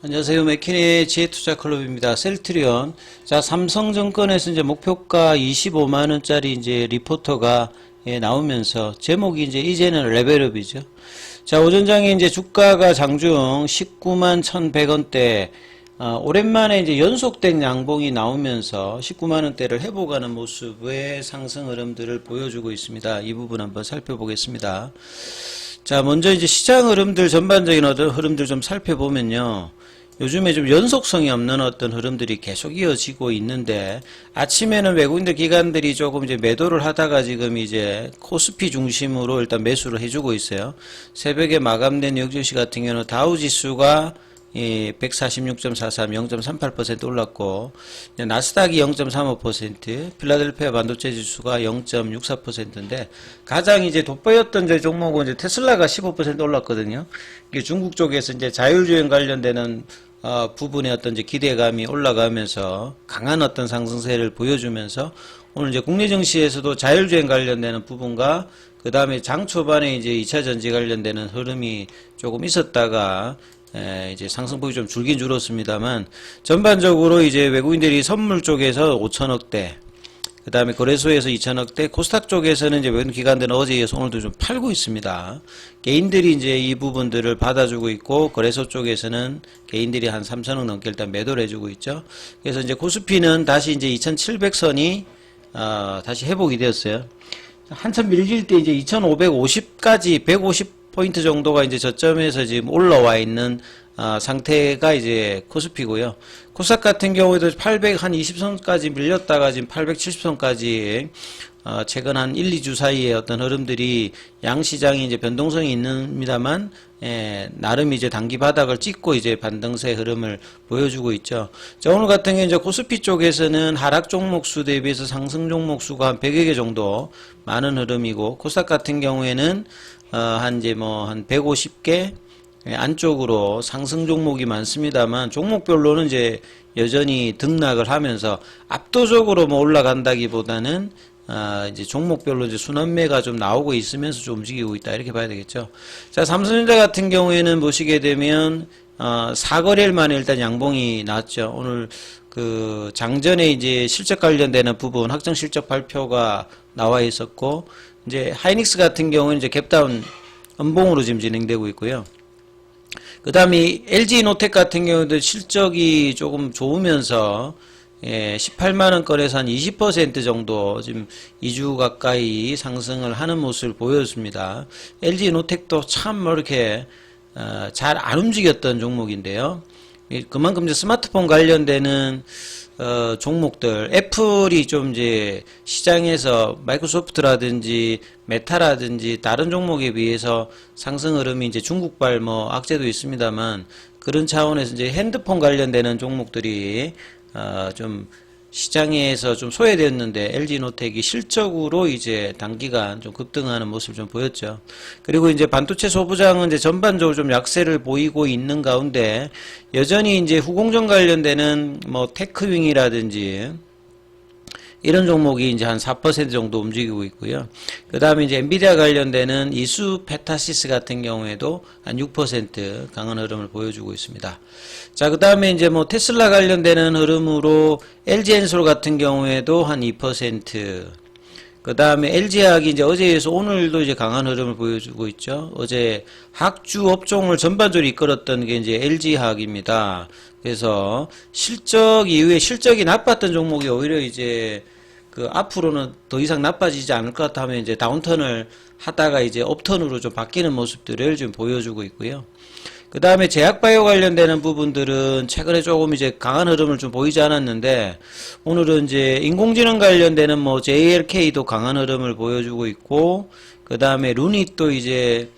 안녕하세요. 맥키니의 지혜투자클럽입니다. 셀트리온. 자, 삼성증권에서 이제 목표가 25만원짜리 이제 리포터가 나오면서 제목이 이제는 레벨업이죠. 자, 오전장에 이제 주가가 장중 19만 1,100원대, 오랜만에 이제 연속된 양봉이 나오면서 19만원대를 회복하는 모습의 상승 흐름들을 보여주고 있습니다. 이 부분 한번 살펴보겠습니다. 자, 먼저 이제 시장 흐름들, 전반적인 어떤 흐름들 좀 살펴보면요. 요즘에 좀 연속성이 없는 어떤 흐름들이 계속 이어지고 있는데, 아침에는 외국인들 기관들이 조금 이제 매도를 하다가 지금 이제 코스피 중심으로 일단 매수를 해주고 있어요. 새벽에 마감된 뉴욕증시 같은 경우는 다우지수가 146.43, 0.38% 올랐고, 나스닥이 0.35%, 필라델피아 반도체 지수가 0.64%인데, 가장 이제 돋보였던 종목은 이제 테슬라가 15% 올랐거든요. 이게 중국 쪽에서 이제 자율주행 관련되는 부분의 어떤 이제 기대감이 올라가면서 강한 어떤 상승세를 보여주면서 오늘 이제 국내 증시에서도 자율주행 관련되는 부분과 그 다음에 장 초반에 이제 2차 전지 관련되는 흐름이 조금 있었다가 이제 상승폭이 좀 줄긴 줄었습니다만, 전반적으로 이제 외국인들이 선물 쪽에서 5천억대, 그 다음에 거래소에서 2천억대, 코스닥 쪽에서는 이제 외국인 기관들은 어제에 이어서 오늘도 좀 팔고 있습니다. 개인들이 이제 이 부분들을 받아주고 있고, 거래소 쪽에서는 개인들이 한 3천억 넘게 일단 매도를 해주고 있죠. 그래서 이제 코스피는 다시 이제 2,700선이 다시 회복이 되었어요. 한참 밀릴 때 이제 2,550까지 150포인트 정도가 이제 저점에서 지금 올라와 있는 상태가 이제 코스피고요. 코스닥 같은 경우에도 820선까지 밀렸다가 지금 870선까지 최근 한 1, 2주 사이에 어떤 흐름들이 양시장이 이제 변동성이 있습니다만, 나름 이제 단기 바닥을 찍고 이제 반등세 흐름을 보여주고 있죠. 자, 오늘 같은 경우 이제 코스피 쪽에서는 하락 종목 수 대비해서 상승 종목 수가 한 100여 개 정도 많은 흐름이고, 코스닥 같은 경우에는 한 150개 안쪽으로 상승 종목이 많습니다만, 종목별로는 이제 여전히 등락을 하면서 압도적으로 뭐 올라간다기보다는 이제 종목별로 이제 순환매가 좀 나오고 있으면서 좀 움직이고 있다, 이렇게 봐야 되겠죠. 자, 삼성전자 같은 경우에는 보시게 되면 4거래일 만에 일단 양봉이 나왔죠. 오늘 그 장전에 이제 실적 관련되는 부분 확정 실적 발표가 나와 있었고, 이제 하이닉스 같은 경우는 이제 갭다운 음봉으로 지금 진행되고 있고요. 그 다음에 LG노텍 같은 경우도 실적이 조금 좋으면서 18만원권에서 한 20% 정도 지금 2주 가까이 상승을 하는 모습을 보여줬습니다. LG노텍도 참 뭐 이렇게 잘 안 움직였던 종목인데요. 그만큼 이제 스마트폰 관련되는 종목들, 애플이 좀 이제 시장에서 마이크로소프트라든지 메타라든지 다른 종목에 비해서 상승 흐름이 이제 중국발 뭐 악재도 있습니다만, 그런 차원에서 이제 핸드폰 관련되는 종목들이 좀 시장에서 좀 소외되었는데, LG노텍이 실적으로 이제 단기간 좀 급등하는 모습을 좀 보였죠. 그리고 이제 반도체 소부장은 이제 전반적으로 좀 약세를 보이고 있는 가운데, 여전히 이제 후공정 관련되는 뭐 테크윙이라든지 이런 종목이 이제 한 4% 정도 움직이고 있고요. 그 다음에 이제 엔비디아 관련되는 이수 페타시스 같은 경우에도 한 6% 강한 흐름을 보여주고 있습니다. 자, 그 다음에 이제 뭐 테슬라 관련되는 흐름으로 LG엔솔 같은 경우에도 한 2%, 그 다음에 LG화학이 이제 어제에서 오늘도 이제 강한 흐름을 보여주고 있죠. 어제 학주 업종을 전반적으로 이끌었던 게 이제 LG화학입니다. 그래서 실적 이후에 실적이 나빴던 종목이 오히려 이제 그 앞으로는 더 이상 나빠지지 않을 것 같다 하면 이제 다운턴을 하다가 이제 업턴으로 좀 바뀌는 모습들을 좀 보여주고 있고요. 그 다음에 제약바이오 관련되는 부분들은 최근에 조금 이제 강한 흐름을 좀 보이지 않았는데, 오늘은 이제 인공지능 관련되는 뭐 JLK도 강한 흐름을 보여주고 있고, 그 다음에 루닛도 이제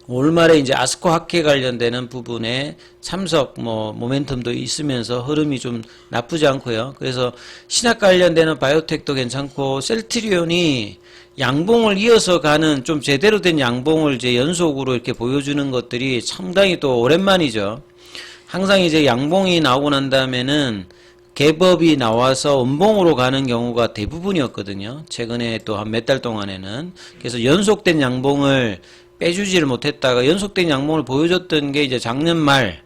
올말에 이제 아스코 학회 관련되는 부분에 참석 모멘텀도 있으면서 흐름이 좀 나쁘지 않고요. 그래서 신약 관련되는 바이오텍도 괜찮고, 셀트리온이 양봉을 이어서 가는 좀 제대로 된 양봉을 이제 연속으로 이렇게 보여주는 것들이 상당히 또 오랜만이죠. 항상 이제 양봉이 나오고 난 다음에는 갭업이 나와서 음봉으로 가는 경우가 대부분이었거든요. 최근에 또 한 몇 달 동안에는. 그래서 연속된 양봉을 빼주지를 못했다가 연속된 양봉을 보여줬던 게 이제 작년 말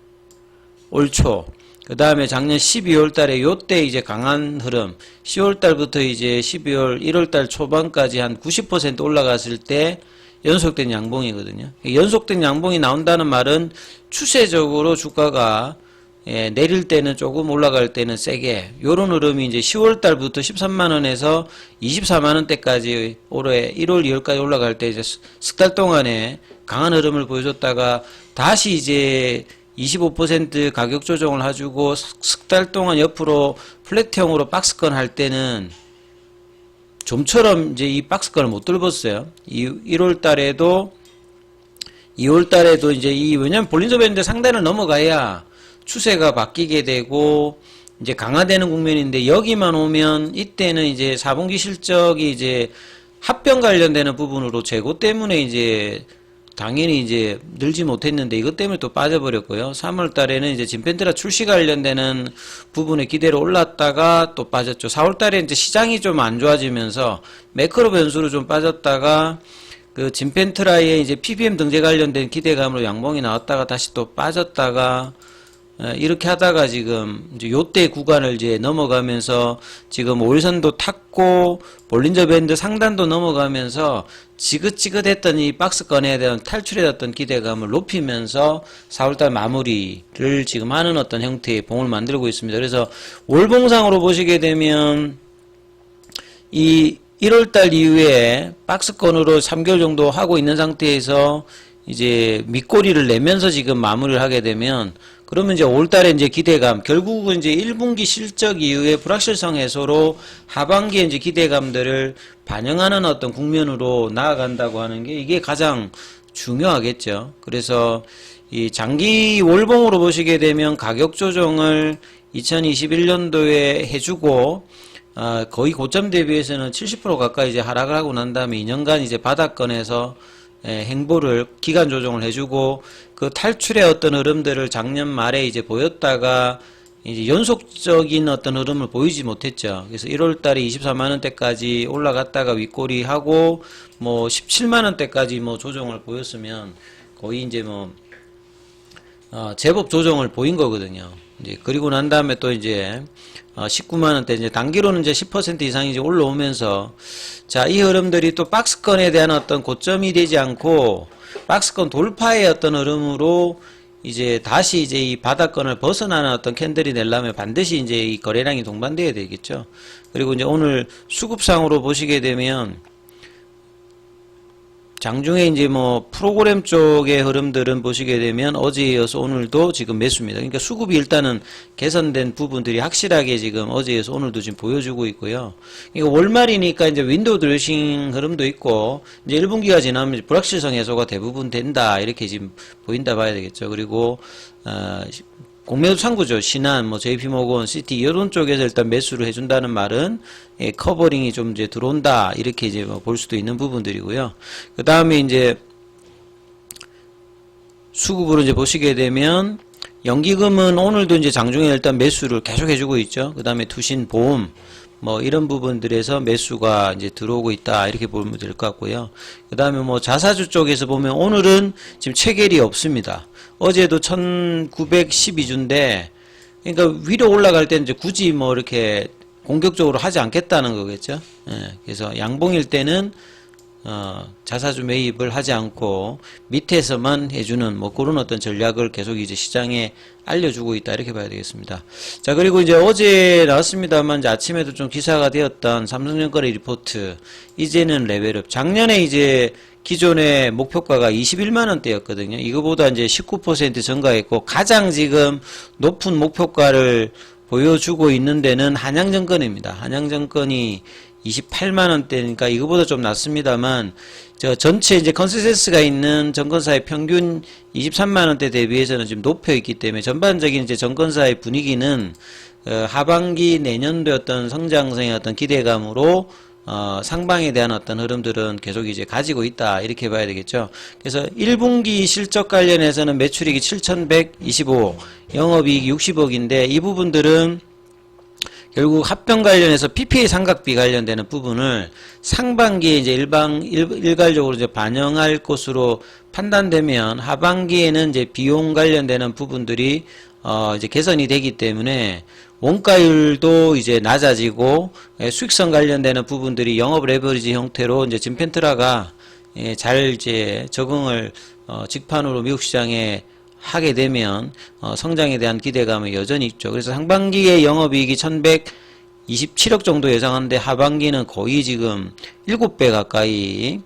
올 초. 그 다음에 작년 12월 달에 요때 이제 강한 흐름, 10월 달부터 이제 12월, 1월 달 초반까지 한 90% 올라갔을 때 연속된 양봉이거든요. 연속된 양봉이 나온다는 말은 추세적으로 주가가 내릴 때는 조금 올라갈 때는 세게 요런 흐름이 이제 10월 달부터 13만원에서 24만원대까지 올해 1월 2월까지 올라갈 때 이제 석 달 동안에 강한 흐름을 보여줬다가 다시 이제 25% 가격 조정을 해주고 석 달 동안 옆으로 플랫형으로 박스권 할 때는 좀처럼 이제 이 박스권을 못 뚫었어요. 1월 달에도 2월 달에도 이제 왜냐면 볼린저 밴드 상단을 넘어가야 추세가 바뀌게 되고 이제 강화되는 국면인데 여기만 오면 이때는 이제 4분기 실적이 이제 합병 관련되는 부분으로 재고 때문에 이제 당연히 이제 늘지 못했는데 이것 때문에 또 빠져버렸고요. 3월 달에는 이제 진펜트라 출시 관련되는 부분에 기대로 올랐다가 또 빠졌죠. 4월 달에 이제 시장이 좀 안 좋아지면서 매크로 변수로 좀 빠졌다가 그 진펜트라의 이제 PBM 등재 관련된 기대감으로 양봉이 나왔다가 다시 또 빠졌다가 이렇게 하다가 지금 이제 요때 구간을 이제 넘어가면서 지금 5일선도 탔고 볼린저 밴드 상단도 넘어가면서 지긋지긋했던 이 박스권에 대한 탈출에 어떤 기대감을 높이면서 4월달 마무리를 지금 하는 어떤 형태의 봉을 만들고 있습니다. 그래서 월봉상으로 보시게 되면 이 1월달 이후에 박스권으로 3개월 정도 하고 있는 상태에서 이제 밑꼬리를 내면서 지금 마무리를 하게 되면 그러면 이제 5월달에 이제 기대감, 결국은 이제 1분기 실적 이후에 불확실성 해소로 하반기에 이제 기대감들을 반영하는 어떤 국면으로 나아간다고 하는 게 이게 가장 중요하겠죠. 그래서 이 장기 월봉으로 보시게 되면 가격 조정을 2021년도에 해주고 거의 고점 대비해서는 70% 가까이 이제 하락을 하고 난 다음에 2년간 이제 바닥권에서 행보를 기간 조정을 해주고 그 탈출의 어떤 흐름들을 작년 말에 이제 보였다가 이제 연속적인 어떤 흐름을 보이지 못했죠. 그래서 1월 달에 24만원대까지 올라갔다가 윗꼬리 하고 뭐 17만원대까지 뭐 조정을 보였으면 거의 이제 뭐 제법 조정을 보인 거거든요. 이제 그리고 난 다음에 또 이제 19만원대 이제 단기로는 이제 10% 이상이 이제 올라오면서 자, 이 흐름들이 또 박스권에 대한 어떤 고점이 되지 않고 박스권 돌파의 어떤 흐름으로 이제 다시 이제 이 바닥권을 벗어나는 어떤 캔들이 내려면 반드시 이제 이 거래량이 동반돼야 되겠죠. 그리고 이제 오늘 수급상으로 보시게 되면 장중에 이제 뭐 프로그램 쪽의 흐름들은 보시게 되면 어제에 이어서 오늘도 지금 매수입니다. 그러니까 수급이 일단은 개선된 부분들이 확실하게 지금 어제에 이어서 오늘도 지금 보여주고 있고요. 그러니까 월말이니까 이제 윈도우 드레싱 흐름도 있고 이제 1분기가 지나면 불확실성 해소가 대부분 된다 이렇게 지금 보인다 봐야 되겠죠. 그리고 공매도 창구죠. 신한, 뭐 JP모건, 시티 이런 쪽에서 일단 매수를 해준다는 말은 커버링이 좀 이제 들어온다 이렇게 이제 볼 수도 있는 부분들이고요. 그 다음에 이제 수급으로 이제 보시게 되면 연기금은 오늘도 이제 장중에 일단 매수를 계속 해주고 있죠. 그 다음에 투신, 보험 뭐 이런 부분들에서 매수가 이제 들어오고 있다 이렇게 보면 될 것 같고요. 그 다음에 뭐 자사주 쪽에서 보면 오늘은 지금 체결이 없습니다. 어제도 1912주인데 그러니까 위로 올라갈 때는 이제 굳이 뭐 이렇게 공격적으로 하지 않겠다는 거겠죠. 그래서 양봉일 때는 자사주 매입을 하지 않고 밑에서만 해주는 뭐 그런 어떤 전략을 계속 이제 시장에 알려주고 있다 이렇게 봐야 되겠습니다. 자, 그리고 이제 어제 나왔습니다만 이제 아침에도 좀 기사가 되었던 삼성전거래 리포트 이제는 레벨업. 작년에 이제 기존의 목표가가 21만원대였거든요. 이거보다 이제 19% 증가했고 가장 지금 높은 목표가를 보여주고 있는 데는 한양증권입니다. 한양증권이 28만원대니까 이거보다 좀 낮습니다만 저 전체 이제 컨센서스가 있는 증권사의 평균 23만원대 대비해서는 지금 높여 있기 때문에 전반적인 이제 증권사의 분위기는 하반기 내년도의 어떤 성장성의 어떤 기대감으로 상방에 대한 어떤 흐름들은 계속 이제 가지고 있다 이렇게 봐야 되겠죠. 그래서 1분기 실적 관련해서는 매출이익이 7,125, 영업이익이 60억인데 이 부분들은 결국 합병 관련해서 PPA 삼각비 관련되는 부분을 상반기에 이제 일괄적으로 이제 반영할 것으로 판단되면 하반기에는 이제 비용 관련되는 부분들이 이제 개선이 되기 때문에 원가율도 이제 낮아지고 수익성 관련되는 부분들이 영업 레버리지 형태로 이제 진펜트라가 잘 이제 적응을 직판으로 미국 시장에 하게 되면 성장에 대한 기대감은 여전히 있죠. 그래서 상반기에 영업이익이 1127억 정도 예상하는데 하반기는 거의 지금 7배 가까이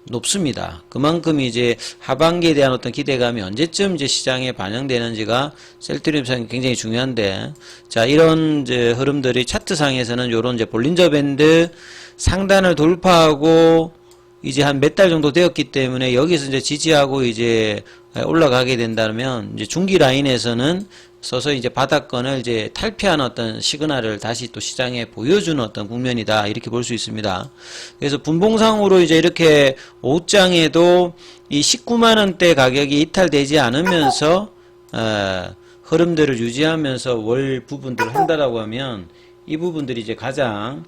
높습니다. 그만큼 이제 하반기에 대한 어떤 기대감이 언제쯤 이제 시장에 반영되는지가 셀트리온 입장이 굉장히 중요한데, 자, 이런 이제 흐름들이 차트상에서는 요런 이제 볼린저 밴드 상단을 돌파하고 이제 한 몇 달 정도 되었기 때문에 여기서 이제 지지하고 이제 올라가게 된다면 이제 중기 라인에서는 서서히 이제 바닥권을 이제 탈피하는 어떤 시그널을 다시 또 시장에 보여주는 어떤 국면이다, 이렇게 볼 수 있습니다. 그래서 분봉상으로 이제 이렇게 옷장에도 이 19만원대 가격이 이탈되지 않으면서 흐름들을 유지하면서 월 부분들을 한다라고 하면 이 부분들이 이제 가장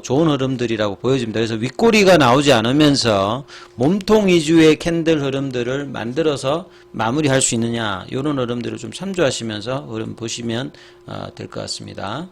좋은 흐름들이라고 보여집니다. 그래서 윗꼬리가 나오지 않으면서 몸통 위주의 캔들 흐름들을 만들어서 마무리할 수 있느냐, 이런 흐름들을 좀 참조하시면서 흐름 보시면 될 것 같습니다.